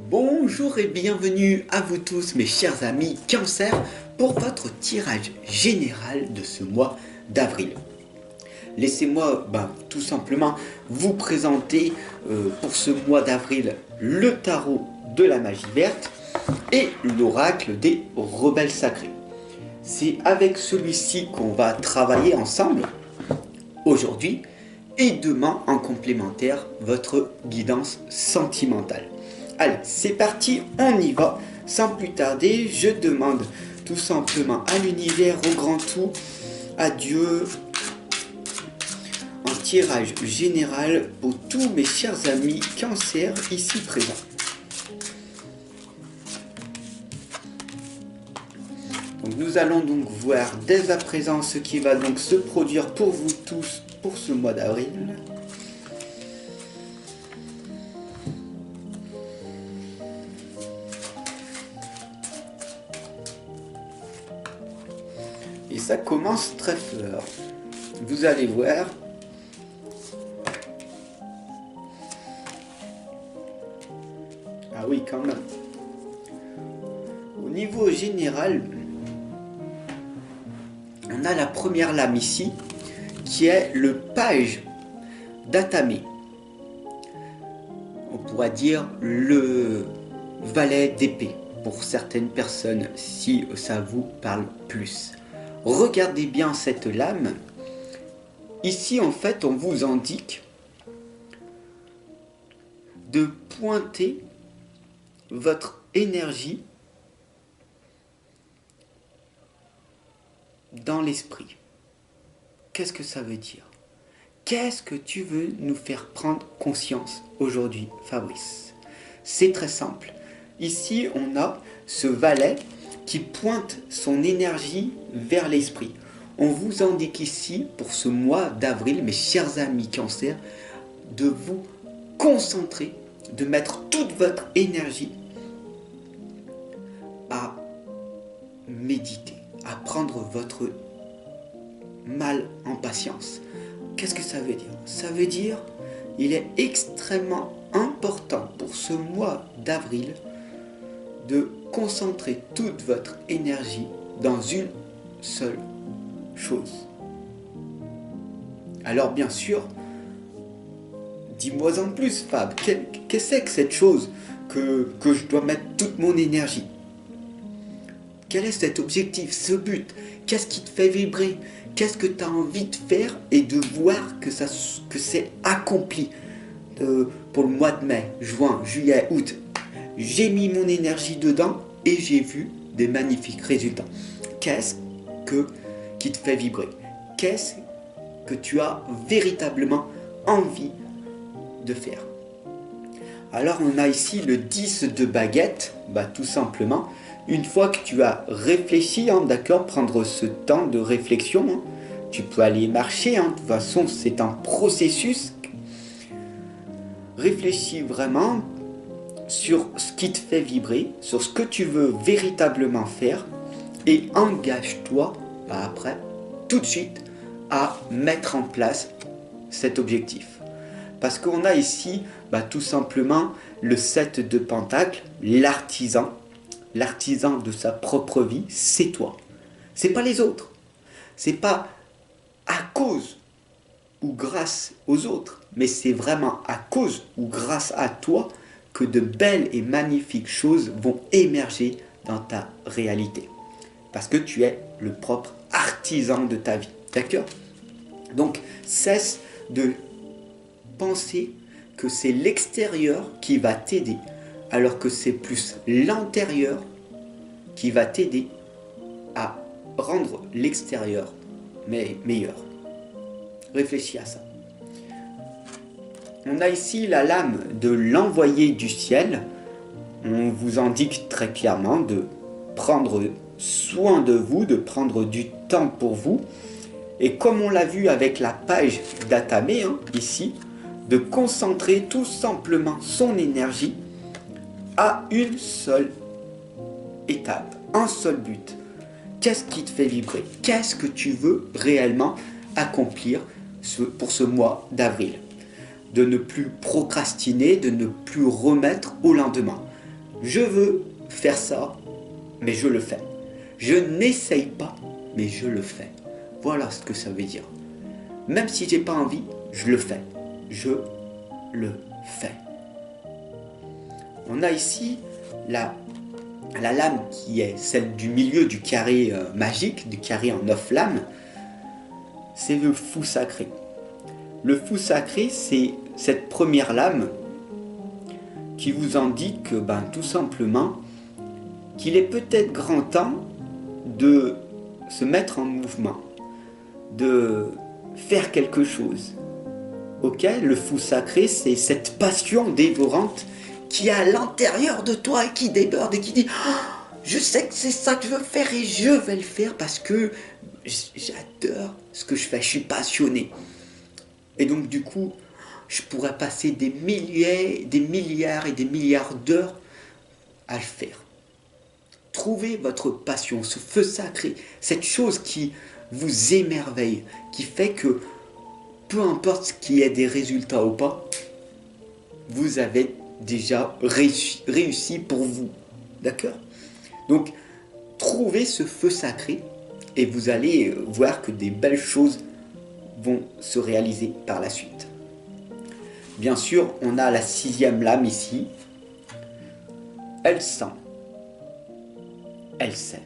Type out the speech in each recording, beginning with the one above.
Bonjour et bienvenue à vous tous mes chers amis Cancer pour votre tirage général de ce mois d'avril. Laissez-moi tout simplement vous présenter pour ce mois d'avril le tarot de la magie verte et l'oracle des rebelles sacrés. C'est avec celui-ci qu'on va travailler ensemble aujourd'hui et demain en complémentaire votre guidance sentimentale. Allez, c'est parti, on y va. Sans plus tarder, je demande tout simplement à l'univers, au grand tout, à Dieu, un tirage général pour tous mes chers amis Cancer ici présents. Donc nous allons donc voir dès à présent ce qui va donc se produire pour vous tous pour ce mois d'avril. Et ça commence très fort. Vous allez voir. Ah oui, quand même. Au niveau général, on a la première lame ici, qui est le page d'Atamé. On pourrait dire le valet d'épée, pour certaines personnes, si ça vous parle plus. Regardez bien cette lame. Ici, en fait, on vous indique de pointer votre énergie dans l'esprit. Qu'est-ce que ça veut dire? Qu'est-ce que tu veux nous faire prendre conscience aujourd'hui, Fabrice? C'est très simple. Ici, on a ce valet qui pointe son énergie vers l'esprit. On vous indique ici, pour ce mois d'avril, mes chers amis Cancer, de vous concentrer, de mettre toute votre énergie à méditer, à prendre votre mal en patience. Qu'est-ce que ça veut dire? Ça veut dire il est extrêmement important pour ce mois d'avril de concentrer toute votre énergie dans une seule chose. Alors bien sûr, dis-moi en plus Fab, qu'est-ce que c'est que cette chose que je dois mettre toute mon énergie? Quel est cet objectif, ce but? Qu'est-ce qui te fait vibrer? Qu'est-ce que tu as envie de faire et de voir que c'est accompli pour le mois de mai, juin, juillet, août? J'ai mis mon énergie dedans et j'ai vu des magnifiques résultats. Qu'est-ce qui te fait vibrer? Qu'est-ce que tu as véritablement envie de faire? Alors on a ici le 10 de baguette, tout simplement. Une fois que tu as réfléchi, d'accord, prendre ce temps de réflexion, tu peux aller marcher, de toute façon c'est un processus. Réfléchis vraiment sur ce qui te fait vibrer, sur ce que tu veux véritablement faire et engage-toi après, tout de suite, à mettre en place cet objectif. Parce qu'on a ici tout simplement le 7 de Pentacle, l'artisan de sa propre vie, c'est toi. C'est pas les autres. C'est pas à cause ou grâce aux autres, mais c'est vraiment à cause ou grâce à toi que de belles et magnifiques choses vont émerger dans ta réalité. Parce que tu es le propre artisan de ta vie. D'accord? Donc, cesse de penser que c'est l'extérieur qui va t'aider, alors que c'est plus l'intérieur qui va t'aider à rendre l'extérieur meilleur. Réfléchis à ça. On a ici la lame de l'envoyé du ciel. On vous indique très clairement de prendre soin de vous, de prendre du temps pour vous. Et comme on l'a vu avec la page d'Atamé, ici, de concentrer tout simplement son énergie à une seule étape, un seul but. qu'est-ce qui te fait vibrer? Qu'est-ce que tu veux réellement accomplir pour ce mois d'avril? De ne plus procrastiner, de ne plus remettre au lendemain. Je veux faire ça, mais je le fais. Je n'essaye pas, mais je le fais. Voilà ce que ça veut dire. Même si j'ai pas envie, je le fais. Je le fais. On a ici la lame qui est celle du milieu du carré magique, du carré en 9 lames. C'est le fou sacré. Le fou sacré, c'est cette première lame qui vous indique tout simplement qu'il est peut-être grand temps de se mettre en mouvement, de faire quelque chose. Ok, le fou sacré, c'est cette passion dévorante qui est à l'intérieur de toi et qui déborde et qui dit oh, je sais que c'est ça que je veux faire et je vais le faire parce que j'adore ce que je fais, je suis passionné. Et donc du coup, je pourrais passer des milliards et des milliards d'heures à le faire. Trouvez votre passion, ce feu sacré, cette chose qui vous émerveille, qui fait que peu importe ce qui est des résultats ou pas, vous avez déjà réussi pour vous. D'accord? Donc, trouvez ce feu sacré et vous allez voir que des belles choses vont se réaliser par la suite. Bien sûr, on a la 6e lame ici. Elle sent. Elle sait.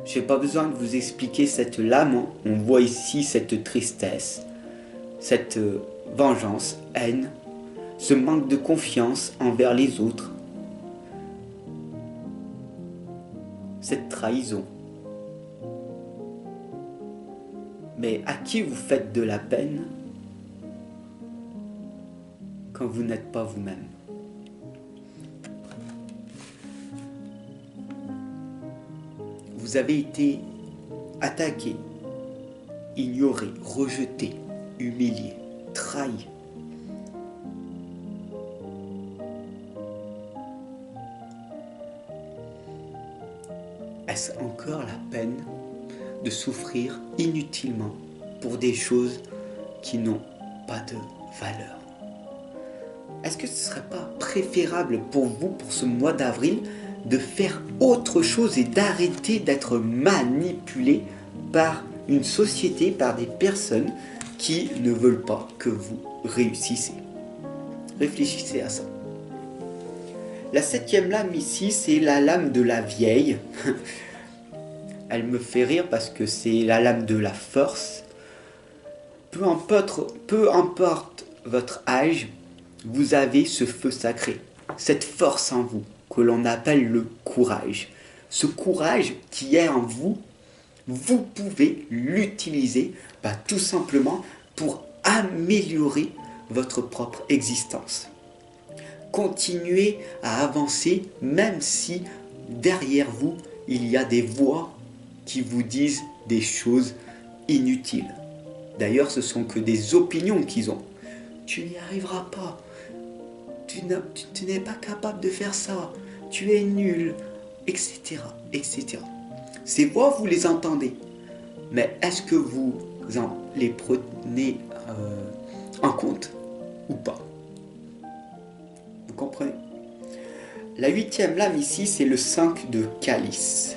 Je n'ai pas besoin de vous expliquer cette lame. On voit ici cette tristesse, cette vengeance, haine, ce manque de confiance envers les autres, cette trahison. Mais à qui vous faites de la peine quand vous n'êtes pas vous-même? Vous avez été attaqué, ignoré, rejeté, humilié, trahi. Est-ce encore la peine de souffrir inutilement pour des choses qui n'ont pas de valeur? Est-ce que ce ne serait pas préférable pour vous, pour ce mois d'avril, de faire autre chose et d'arrêter d'être manipulé par une société, par des personnes qui ne veulent pas que vous réussissez? Réfléchissez à ça. La 7e lame ici, c'est la lame de la vieille. Elle me fait rire parce que c'est la lame de la force. Peu importe votre âge, vous avez ce feu sacré, cette force en vous que l'on appelle le courage. Ce courage qui est en vous, vous pouvez l'utiliser tout simplement pour améliorer votre propre existence. Continuez à avancer même si derrière vous, il y a des voix qui vous disent des choses inutiles. D'ailleurs, ce sont que des opinions qu'ils ont. Tu n'y arriveras pas. Tu n'es pas capable de faire ça. Tu es nul, etc., etc. Ces voix, vous les entendez. Mais est-ce que vous les prenez en compte ou pas? Vous comprenez? La 8e lame ici, c'est le 5 de calice.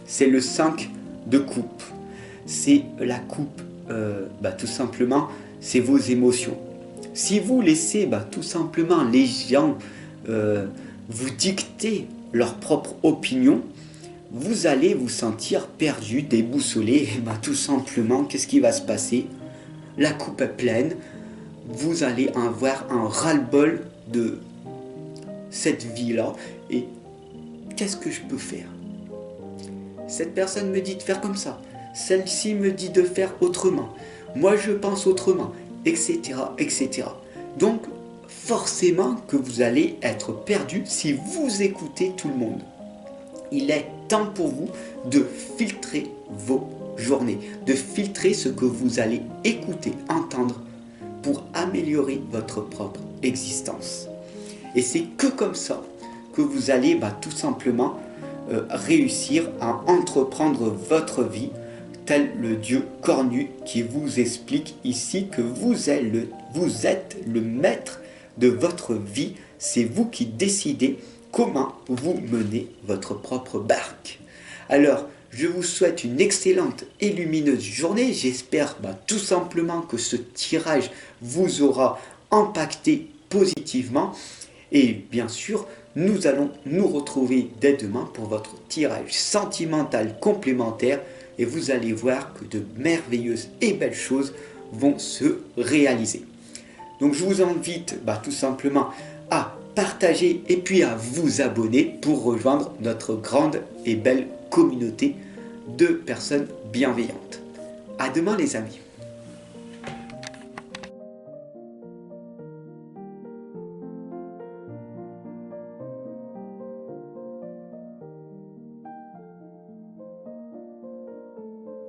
C'est le 5 de coupe. C'est la coupe, tout simplement, c'est vos émotions. Si vous laissez tout simplement les gens vous dicter leur propre opinion, vous allez vous sentir perdu, déboussolé. Et tout simplement, qu'est-ce qui va se passer? La coupe est pleine. Vous allez avoir un ras-le-bol de cette vie-là. Et qu'est-ce que je peux faire? Cette personne me dit de faire comme ça. Celle-ci me dit de faire autrement. Moi, je pense autrement, etc., etc. Donc, forcément que vous allez être perdu si vous écoutez tout le monde. Il est temps pour vous de filtrer vos journées, de filtrer ce que vous allez écouter, entendre pour améliorer votre propre existence. Et c'est que comme ça que vous allez tout simplement réussir à entreprendre votre vie tel le Dieu cornu qui vous explique ici que vous êtes le maître de votre vie. C'est vous qui décidez comment vous menez votre propre barque. Alors, je vous souhaite une excellente et lumineuse journée. J'espère tout simplement que ce tirage vous aura impacté positivement. Et bien sûr, nous allons nous retrouver dès demain pour votre tirage sentimental complémentaire. Et vous allez voir que de merveilleuses et belles choses vont se réaliser. Donc je vous invite tout simplement à partager et puis à vous abonner pour rejoindre notre grande et belle communauté de personnes bienveillantes. À demain les amis.